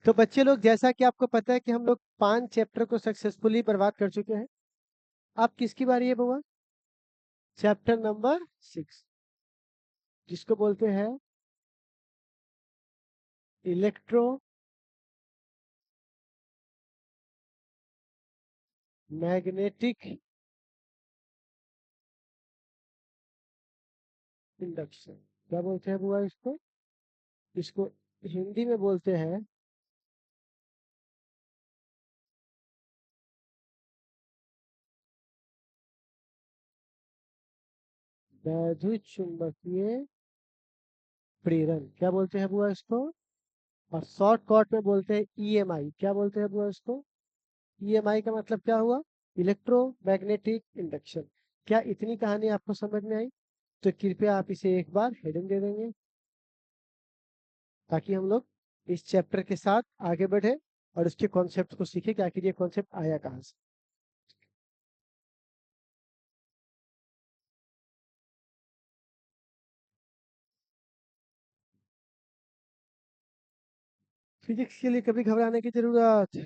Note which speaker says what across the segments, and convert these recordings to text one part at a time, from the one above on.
Speaker 1: तो बच्चे लोग, जैसा कि आपको पता है कि हम लोग 5 चैप्टर को सक्सेसफुली बर्बाद कर चुके हैं। अब किसकी बारी है बउआ? चैप्टर नंबर 6, जिसको बोलते हैं इलेक्ट्रो मैग्नेटिक इंडक्शन। क्या बोलते हैं बुआ इसको? इसको हिंदी में बोलते हैं वैद्युत चुंबकीय प्रेरण। क्या बोलते हैं बुआ इसको? और शॉर्ट कट में बोलते हैं ईएमआई। क्या बोलते हैं बुआ इसको? ईएमआई का मतलब क्या हुआ? Electromagnetic induction. क्या इतनी कहानी आपको समझ में आई? तो कृपया आप इसे एक बार हेडिंग दे देंगे, ताकि हम लोग इस चैप्टर के साथ आगे बढ़े और उसके कॉन्सेप्ट को सीखे कि आखिर ये कॉन्सेप्ट आया कहाँ से। फिजिक्स के लिए कभी घबराने की जरूरत।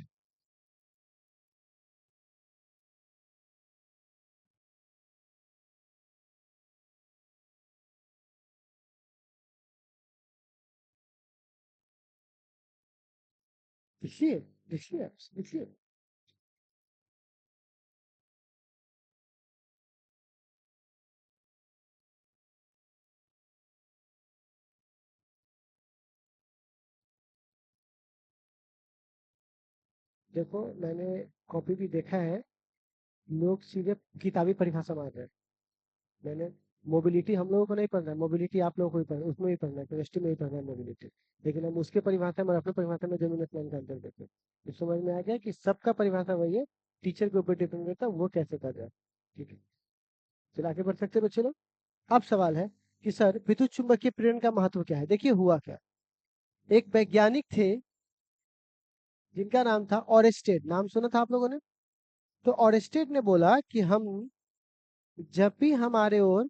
Speaker 1: लिखिए लिखिए लिखिए। देखो, मैंने कॉपी भी देखा है, लोग सीधे किताबी परिभाषा मांग रहे हैं। मैंने मोबिलिटी हम लोगों को नहीं पढ़ना है, मोबिलिटी आप लोगों को ही पढ़ना, उसमें ही पढ़ना है, केमिस्ट्री में ही पढ़ना है मोबिलिटी। लेकिन हम उसके परिभाषा में और अपने परिभाषा में जमीन आसमान का अंतर देते हैं। तो समझ में आ गया कि सबका परिभाषा वही है, टीचर के ऊपर डिपेंड करता है वो कैसे कर रहा है। ठीक है, चलिए आगे बढ़ सकते हैं बच्चे लोग। अब सवाल है कि सर, विद्युत चुंबकीय प्रेरण का महत्व क्या है? देखिए हुआ क्या, एक वैज्ञानिक थे जिनका नाम था ऑरेस्टेड। नाम सुना था आप लोगों ने? तो ऑरेस्टेड ने बोला कि हम जब भी हमारे ओर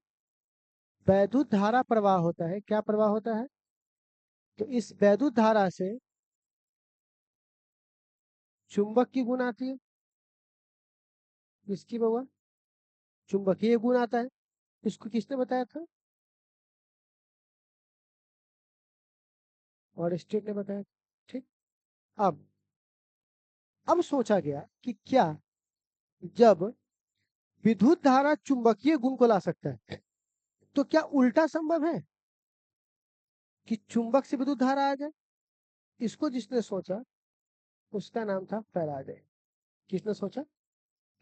Speaker 1: वैद्युत धारा प्रवाह होता है, क्या प्रवाह होता है, तो इस वैद्युत धारा से चुंबक की गुण आती है। किसकी बउआ? चुंबकीय गुण आता है। इसको किसने बताया था? ऑरेस्टेड ने बताया। ठीक। अब अब सोचा गया कि क्या, जब विद्युत धारा चुंबकीय गुण को ला सकता है, तो क्या उल्टा संभव है कि चुंबक से विद्युत धारा आ जाए? इसको जिसने सोचा उसका नाम था फैराडे। किसने सोचा?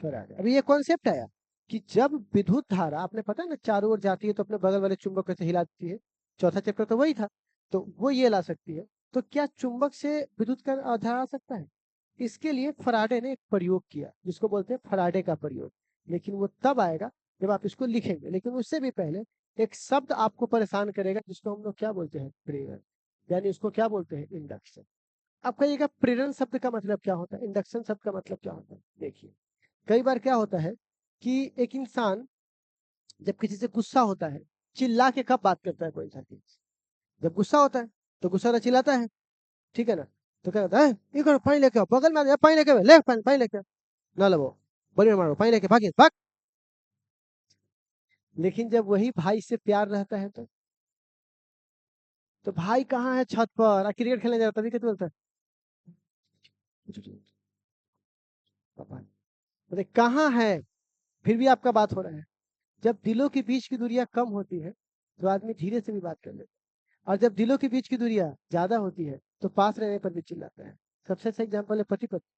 Speaker 1: फैराडे। अभी ये कॉन्सेप्ट आया कि जब विद्युत धारा, आपने पता है ना, चारों ओर जाती है तो अपने बगल वाले चुंबक कैसे हिलाती है। चौथा चैप्टर तो वही था। तो वो ये ला सकती है। तो क्या चुंबक से विद्युत का धारा आ सकता है? इसके लिए फराडे ने एक प्रयोग किया, जिसको बोलते हैं फराडे का प्रयोग। लेकिन वो तब आएगा जब आप इसको लिखेंगे। लेकिन उससे भी पहले एक शब्द आपको परेशान करेगा, जिसको हम लोग क्या बोलते हैं? प्रेरण। यानी उसको क्या बोलते हैं? इंडक्शन। अब कहिएगा प्रेरण शब्द का मतलब क्या होता है, इंडक्शन शब्द का मतलब क्या होता है? देखिए, कई बार क्या होता है कि एक इंसान जब किसी से गुस्सा होता है, चिल्ला के कब बात करता है कोई इंसान? जब गुस्सा होता है तो गुस्सा तो चिल्लाता है, ठीक है ना? तो क्या होता है? ये करो, पानी लेके आओ, बगल में आ जाओ, पानी लेके आओ, ले पानी, पानी लेके आओ। ना लो, बड़ी मारो, पानी लेके भागिए, भाग। लेकिन जब वही भाई से प्यार रहता है तो भाई कहाँ है? छत पर क्रिकेट खेलने जा रहा, तभी क्या बोलता है? पापा, बोले कहाँ है? फिर भी आपका बात हो रहा है। जब दिलों के बीच की दूरियां कम होती है तो आदमी धीरे से भी बात कर लेता है, और जब दिलों के बीच की दूरियां ज्यादा होती है तो पास रहने पर भी चिल्लाता है। सबसे अच्छा एग्जाम्पल है पति पत्नी।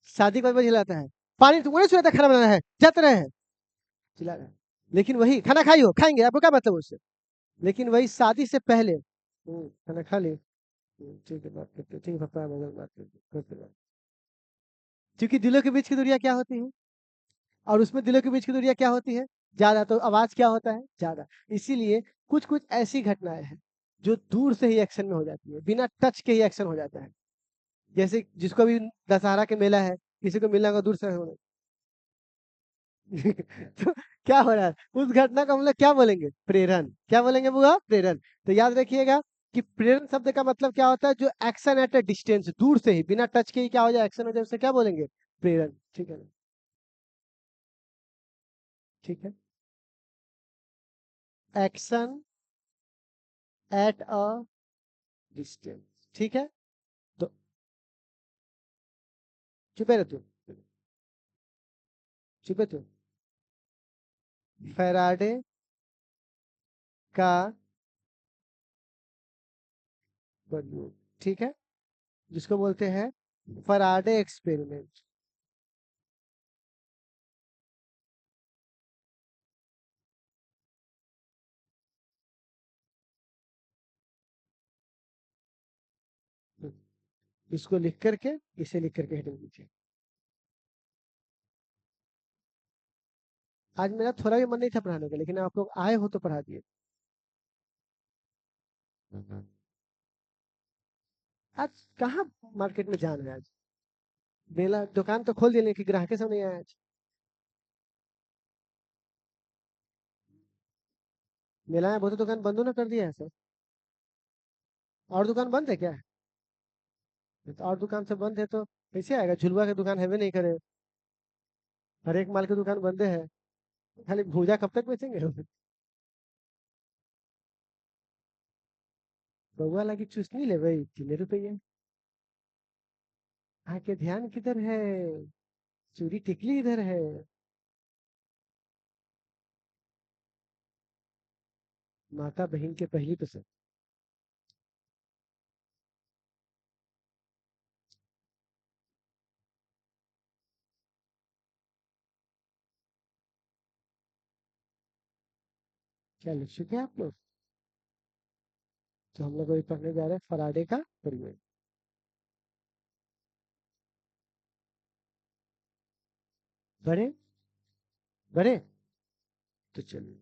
Speaker 1: शादी के बाद चिल्लाता है, पानी तुम्हारे सुना था, खाना बनाना है, जाते रहे हैं, चिल्ला रहा है। लेकिन वही खाना खाइयो, खाएंगे, आपको क्या मतलब उससे? लेकिन वही शादी से पहले, खाना खा ले, ठीक है, बात करते, ठीक है पापा, बात करते बात। क्योंकि दिलों के बीच की दूरियां क्या होती है, और उसमें दिलों के बीच की दूरियां क्या होती है? ज्यादा। तो आवाज क्या होता है? ज्यादा। इसीलिए कुछ कुछ ऐसी घटनाएं हैं जो दूर से ही एक्शन में हो जाती है, बिना टच के ही एक्शन हो जाता है। जैसे जिसको भी दशहरा के मेला है, किसी को मिलना होगा दूर से हो। तो क्या हो रहा है, उस घटना को हम लोग क्या बोलेंगे? प्रेरण। क्या बोलेंगे बुआ? प्रेरण। तो याद रखिएगा कि प्रेरण शब्द का मतलब क्या होता है, जो एक्शन एट अ डिस्टेंस, दूर से ही बिना टच के ही क्या हो जाए, एक्शन हो जाए, उसे क्या बोलेंगे, प्रेरण। ठीक है ना? ठीक है, एक्शन एट अ डिस्टेंस। ठीक है, तो चुप है तू, चुप है तू। फैराडे का प्रयोग, ठीक है, जिसको बोलते हैं फैराडे एक्सपेरिमेंट। इसको लिख करके, इसे लिख करके हेडिंग दीजिए। आज मेरा थोड़ा भी मन नहीं था पढ़ाने का, लेकिन आप लोग आए हो तो पढ़ा दिए। आज कहाँ मार्केट में जान है आज, मेला दुकान तो खोल दिए लेकिन ग्राहक सब नहीं आया आज। मेला में बहुत दुकान बंद ना कर दिया है सर। और दुकान बंद है क्या? तो और दुकान से बंद है तो कैसे आएगा, झुलवा की दुकान है भी नहीं करे, हर एक माल की दुकान बंदे है, खाली भूजा कब तक बेचेंगे बउआ लगी चूसनी ले भाई, 3 रुपये। आके ध्यान किधर है, चूड़ी टिकली इधर है। माता बहन के पहली पसंद। क्या लिख चुके हैं आप लोग? तो हम लोग अभी पढ़ने जा रहे हैं फराडे का प्रयोग। बड़े बड़े, तो चलिए।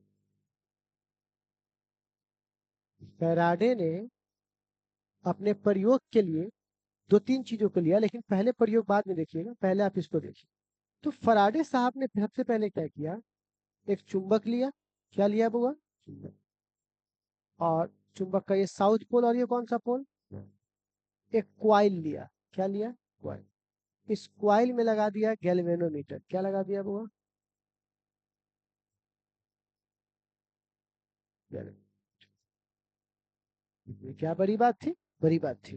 Speaker 1: फैराडे ने अपने प्रयोग के लिए 2-3 चीजों को लिया, लेकिन पहले प्रयोग बाद में देखिएगा, पहले आप इसको देखिए। तो फराडे साहब ने सबसे पहले क्या किया, एक चुंबक लिया। क्या लिया बुआ? चुंबक। और चुंबक का ये साउथ पोल और ये कौन सा पोल, एक क्वाइल लिया। क्या लिया? क्वाइल। इस क्वाइल में लगा दिया गैल्वेनोमीटर। क्या लगा दिया बुआ? ये क्या बड़ी बात थी? बड़ी बात थी।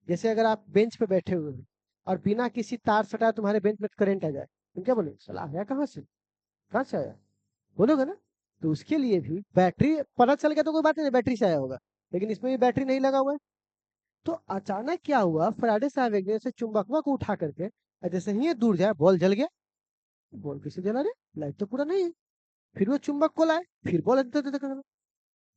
Speaker 1: जैसे अगर आप बेंच पे बैठे हुए हो और बिना किसी तार सटा तुम्हारे बेंच में करंट आ जाए, तुम क्या बोले, साला आया कहाँ से, कहाँ से आया, बोलोगे ना? तो उसके लिए भी बैटरी, पता चल गया तो कोई बात नहीं, बैटरी से आया होगा, लेकिन इसमें भी बैटरी नहीं लगा हुआ है। तो अचानक क्या हुआ, फराडे साहब एक दिन से चुंबकवा को उठा करके, और जैसे ही ये दूर जाए, बॉल जल गया। बॉल किसे जला रहे, लाइट तो पूरा नहीं है। फिर वो चुंबक को लाए, फिर बॉल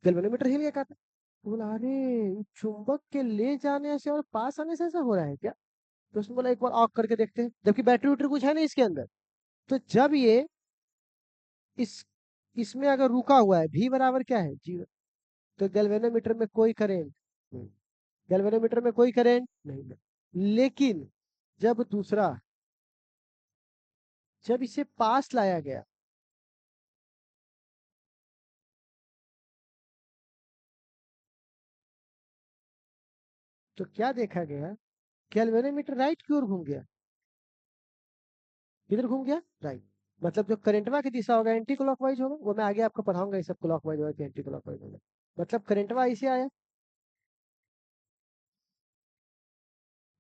Speaker 1: गैल्वेनोमीटर हिल गया। कहता, बोला अरे, चुंबक के ले जाने से और पास आने से ऐसा हो रहा है क्या? तो उसने बोला एक बार ऑफ करके देखते हैं, जबकि बैटरी वैटरी कुछ है नहीं इसके अंदर। तो जब ये इस इसमें अगर रुका हुआ है, भी बराबर क्या है, 0, तो गैल्वेनोमीटर में कोई करेंट नहीं, गैल्वेनोमीटर में कोई करेंट नहीं। लेकिन जब दूसरा, जब इसे पास लाया गया, तो क्या देखा गया, गैल्वेनोमीटर राइट की ओर घूम गया। किधर घूम गया? राइट। मतलब जो करंटवा की दिशा होगा एंटी क्लॉकवाइज होगा, वो मैं आगे आपको पढ़ाऊंगा, ये सब क्लॉकवाइज होगा कि एंटी क्लॉकवाइज होगा। मतलब करंटवा ऐसे आया,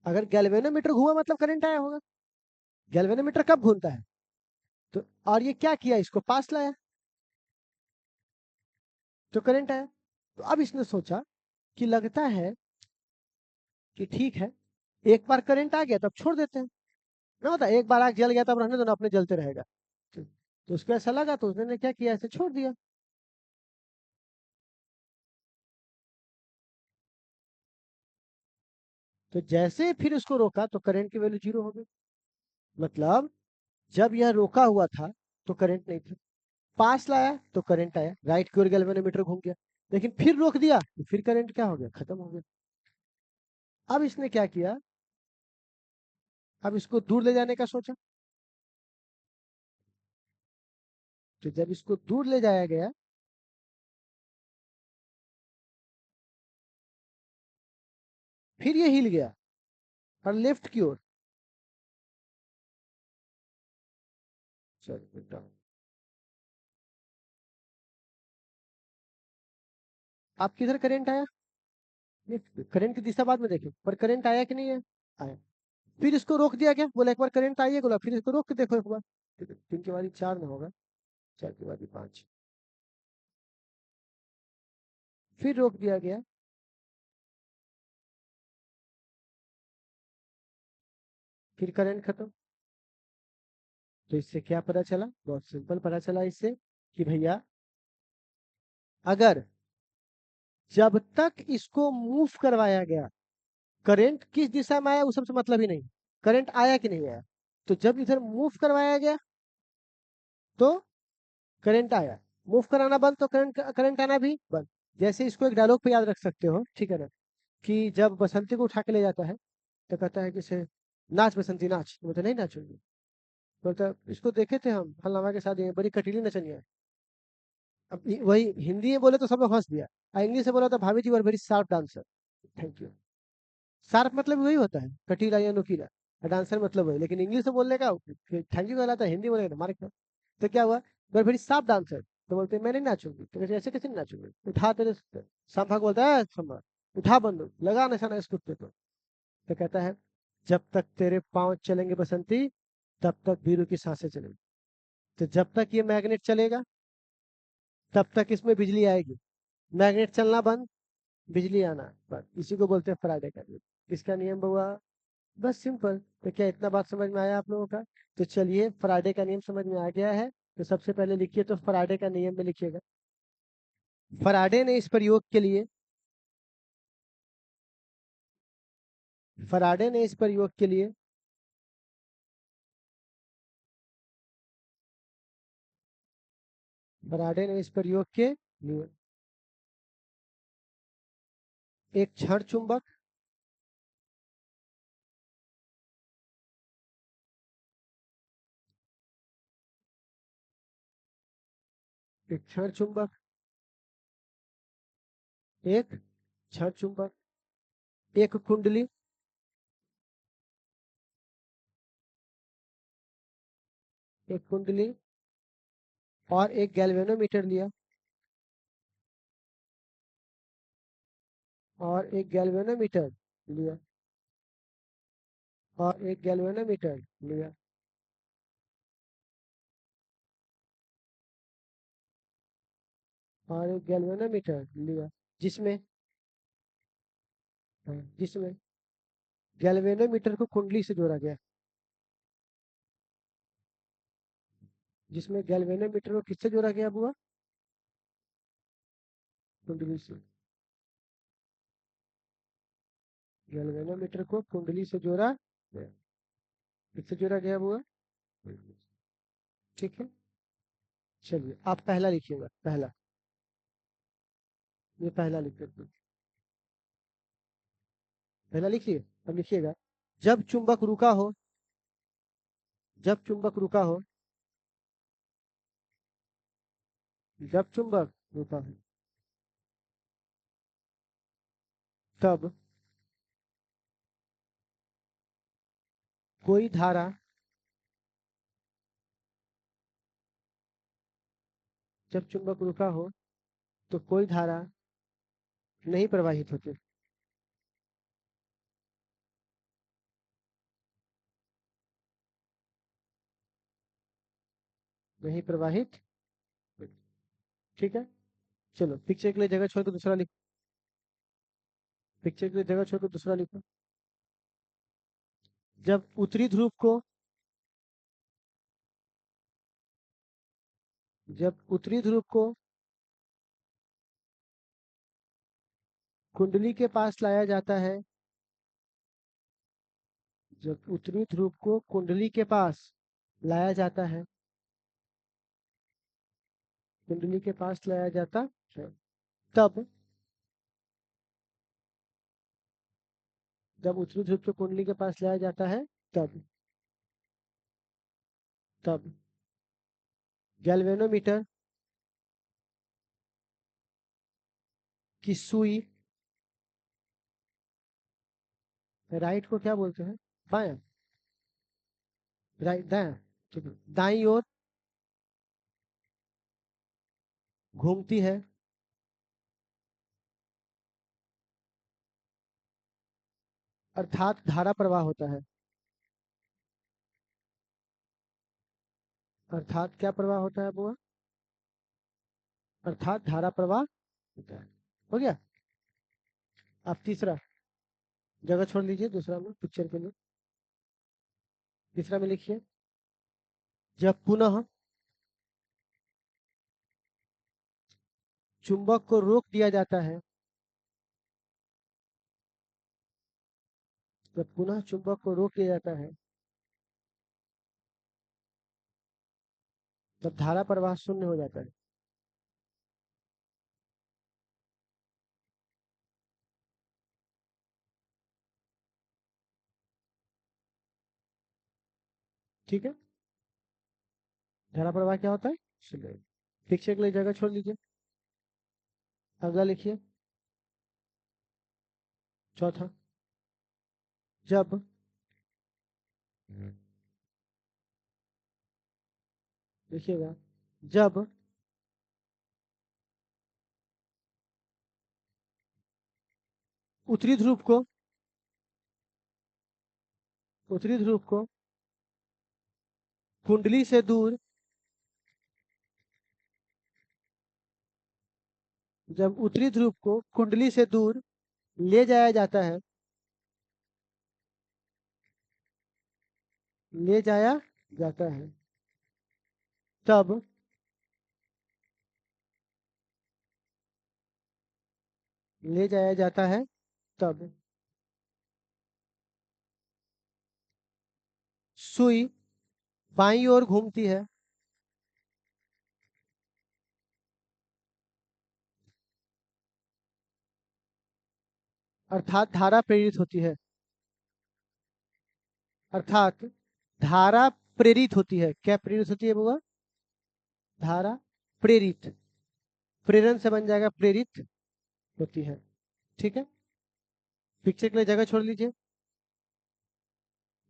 Speaker 1: अगर गैल्वेनोमीटर घूमा मतलब करंट आया होगा। गैल्वेनोमीटर कब घूमता है? तो और ये क्या किया, इसको पास लाया, तो करंट आया। तो अब इसने सोचा कि लगता है कि ठीक है, एक बार करंट आ गया तब छोड़ देते हैं, ना होता एक बार आग जल गया तब रहने दो ना, अपने जलते रहेगा। तो उसको ऐसा लगा, तो उसने क्या किया, ऐसे छोड़ दिया। तो जैसे फिर उसको रोका तो करंट की वैल्यू 0 हो गई। मतलब जब यह रोका हुआ था तो करंट नहीं था, पास लाया तो करंट आया, राइट की ओर गैल्वेनोमीटर घूम गया। लेकिन फिर रोक दिया तो फिर करंट क्या हो गया, खत्म हो गया। अब इसने क्या किया, अब इसको दूर ले जाने का सोचा। तो जब इसको दूर ले जाया गया, फिर ये हिल गया और लेफ्ट की ओर। आप किधर करंट आया? करंट की दिशा बाद में देखें, पर करंट आया कि नहीं है? आया। फिर इसको रोक दिया गया, बोला एक बार करंट आई है, बोला फिर इसको रोक के देखो एक बार। 3 के बाद 4 में होगा, 4 के बाद 5। फिर रोक दिया गया, फिर करंट खत्म। तो इससे क्या पता चला? बहुत सिंपल पता चला इससे कि भैया अगर जब तक इसको मूव करवाया गया, करंट किस दिशा में आया उस सबसे मतलब ही नहीं, करंट आया कि नहीं आया। तो जब इधर मूव करवाया गया तो करंट आया, मूव कराना बंद तो करंट करंट आना भी बंद। जैसे इसको एक डायलॉग पे याद रख सकते हो, ठीक है ना, कि जब बसंती को उठा के ले जाता है तो कहता है कि से नाच बसंती नाच, तो बोलते नहीं नाचूंगी। बोलता इसको देखे थे हम फलाना के साथ, ये बड़ी कटीली नचनिया है। अब वही हिंदी में बोले तो सब लोग हंस दिया, और इंग्लिश में बोला तो भाभी जी were very sharp dancer. Thank you. Sharp मतलब वही होता है, कटीला या नुकीला, और डांसर मतलब वही, लेकिन इंग्लिश में बोलने का थैंक यू कहलाता है, हिंदी बोलने का मारे। तो क्या हुआ, वर वेरी शार्प डांसर, तो बोलते मैं नहीं नाचूंगी, तो कहते ऐसे कैसे नहीं नाचूंगी, उठा तेरे। संभा बोलता है संभा उठा बंदूक लगा निशाना इस कुत्ते को। तो कहता है जब तक तेरे पांव चलेंगे बसंती तब तक वीरू की सांसें चलेंगी। तो जब तक ये मैग्नेट चलेगा तब तक इसमें बिजली आएगी, मैग्नेट चलना बंद, बिजली आना बंद। इसी को बोलते हैं फराडे का नियम। इसका नियम हुआ बस सिंपल। तो क्या इतना बात समझ में आया आप लोगों का? तो चलिए फराडे का नियम समझ में आ गया है, तो सबसे पहले लिखिए, तो फराडे का नियम में लिखिएगा। फराडे ने इस प्रयोग के लिए फराडे ने इस प्रयोग के लिए फराडे ने इस प्रयोग के लिए एक क्षण चुंबक, एक क्षण चुंबक, एक क्षण चुंबक, एक कुंडली, एक कुंडली और एक गैल्वेनोमीटर लिया, और एक गैल्वेनोमीटर लिया, और एक गैल्वेनोमीटर लिया, और एक गैल्वेनोमीटर लिया, जिसमें जिसमें गैल्वेनोमीटर को कुंडली से जोड़ा गया, जिसमें गैल्वेनोमीटर को किससे जोड़ा गया बुआ? कुंडली से। गैल्वेनोमीटर को कुंडली से जोड़ा गया। किससे जोड़ा गया बुआ? ठीक है, चलिए आप पहला लिखिएगा, पहला, ये पहला लिख दो, पहला लिखिए। अब लिखिएगा, जब चुंबक रुका हो, जब चुंबक रुका हो, जब चुंबक रुका हो तब कोई धारा, जब चुंबक रुका हो तो कोई धारा नहीं प्रवाहित होती, नहीं प्रवाहित। ठीक है, चलो पिक्चर के लिए जगह छोड़ के दूसरा लिखो, पिक्चर के लिए जगह छोड़ के दूसरा लिखो। जब उत्तरी ध्रुव को, जब उत्तरी ध्रुव को कुंडली के पास लाया जाता है, जब उत्तरी ध्रुव को कुंडली के पास लाया जाता है, कुंडली के पास लाया जाता है, तब, जब उत्तरी ध्रुव को कुंडली के पास लाया जाता है तब तब गैल्वेनोमीटर की सुई राइट को क्या बोलते हैं? बायां? राइट, दायां। ठीक है, दाईं ओर घूमती है, अर्थात धारा प्रवाह होता है। अर्थात क्या प्रवाह होता है बुआ? अर्थात धारा प्रवाह होता है। हो गया। अब तीसरा, जगह छोड़ लीजिए, दूसरा में पिक्चर के लिए। तीसरा में लिखिए, जब पुनः चुंबक को रोक दिया जाता है, जब पुनः चुंबक को रोक दिया जाता है, तब धारा प्रवाह शून्य हो जाता है। ठीक है, धारा प्रवाह क्या होता है? शून्य। पिक्चर के लिए जगह छोड़ लीजिए। अगला लिखिए, चौथा, जब देखिएगा, जब उत्तरी ध्रुव को उत्तरी ध्रुव को कुंडली से दूर, जब उत्तरी ध्रुव को कुंडली से दूर ले जाया जाता है, ले जाया जाता है, तब ले जाया जाता है, तब सुई बाईं ओर घूमती है, अर्थात धारा प्रेरित होती है। अर्थात धारा प्रेरित होती है। क्या प्रेरित होती है बुआ? धारा प्रेरित, प्रेरण से बन जाएगा प्रेरित होती है। ठीक है, पिक्चर के लिए जगह छोड़ लीजिए।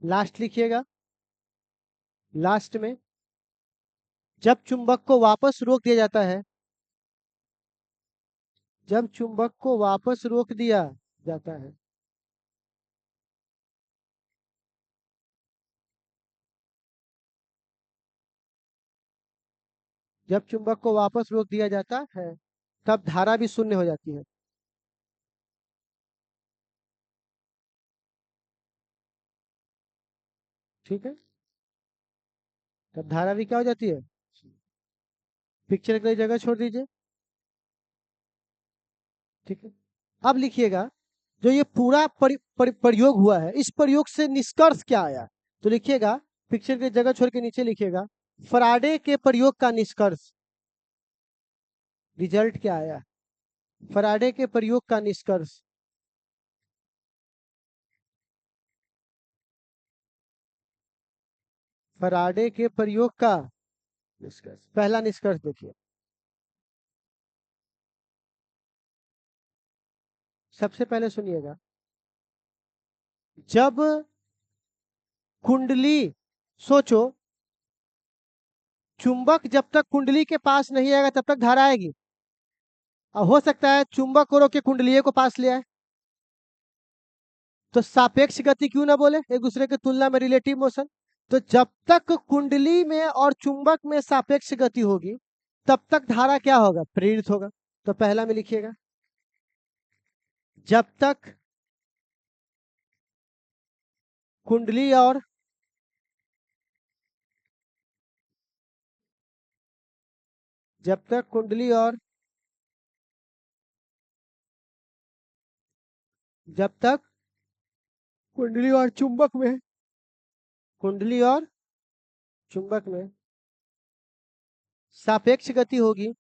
Speaker 1: लास्ट लिखिएगा, लास्ट में जब चुंबक को वापस रोक दिया जाता है, जब चुंबक को वापस रोक दिया जाता है, जब चुंबक को वापस रोक दिया जाता है, तब धारा भी शून्य हो जाती है। ठीक है, तब धारा भी क्या हो जाती है? पिक्चर के लिए जगह छोड़ दीजिए। ठीक है, अब लिखिएगा, जो ये पूरा प्रयोग हुआ है, इस प्रयोग से निष्कर्ष क्या आया? तो लिखिएगा, पिक्चर की जगह छोड़ के नीचे लिखिएगा, फराडे के प्रयोग का निष्कर्ष। रिजल्ट क्या आया? फराडे के प्रयोग का निष्कर्ष। फराडे के प्रयोग का निष्कर्ष, पहला निष्कर्ष देखिए। सबसे पहले सुनिएगा, जब कुंडली, सोचो, चुंबक जब तक कुंडली के पास नहीं आएगा तब तक धारा आएगी। और हो सकता है चुंबक को रोक के कुंडली को पास ले आए, तो सापेक्ष गति क्यों ना बोले, एक दूसरे की तुलना में रिलेटिव मोशन। तो जब तक कुंडली में और चुंबक में सापेक्ष गति होगी, तब तक धारा क्या होगा? प्रेरित होगा। तो पहला में लिखिएगा, जब तक कुंडली और जब तक कुंडली और जब तक कुंडली और चुंबक में कुंडली और चुंबक में सापेक्ष गति होगी,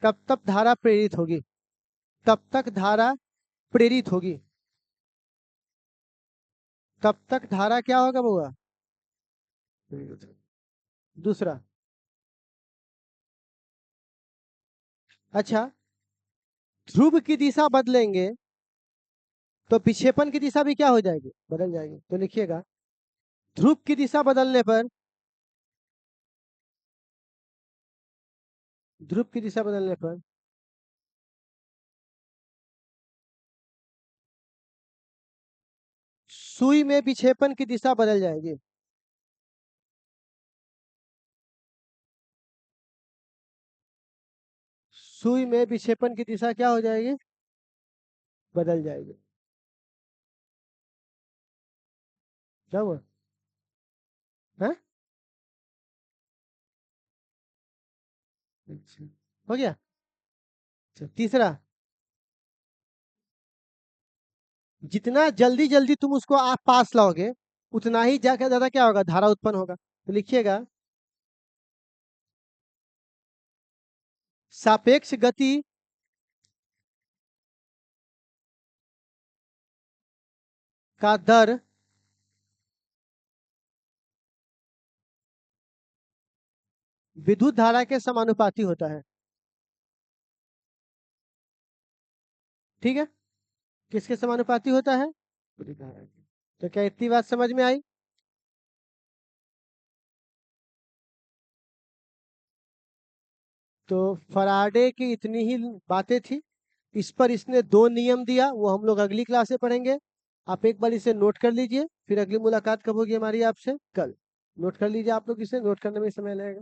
Speaker 1: तब तक धारा प्रेरित होगी। तब तक धारा प्रेरित होगी। तब तक धारा क्या होगा बुआ? दूसरा, अच्छा, ध्रुव की दिशा बदलेंगे तो विक्षेपण की दिशा भी क्या हो जाएगी, बदल जाएगी। तो लिखिएगा ध्रुव की दिशा बदलने पर, ध्रुव की दिशा बदलने पर सुई में विक्षेपण की दिशा बदल जाएगी। सुई में विक्षेपण की दिशा क्या हो जाएगी, बदल जाएगी। क्या हुआ है? अच्छा, हो गया। अच्छा, तीसरा, जितना जल्दी जल्दी तुम उसको आप पास लाओगे उतना ही ज्यादा ज्यादा क्या होगा, धारा उत्पन्न होगा। तो लिखिएगा सापेक्ष गति का दर विद्युत धारा के समानुपाती होता है। ठीक है, किसके समानुपाती होता है, विद्युत धारा के। तो क्या इतनी बात समझ में आई? तो फराडे की इतनी ही बातें थी। इस पर इसने दो नियम दिया, वो हम लोग अगली क्लास में पढ़ेंगे। आप एक बार इसे नोट कर लीजिए, फिर अगली मुलाकात कब होगी हमारी आपसे, कल। नोट कर लीजिए, आप लोग इसे नोट करने में समय लगेगा।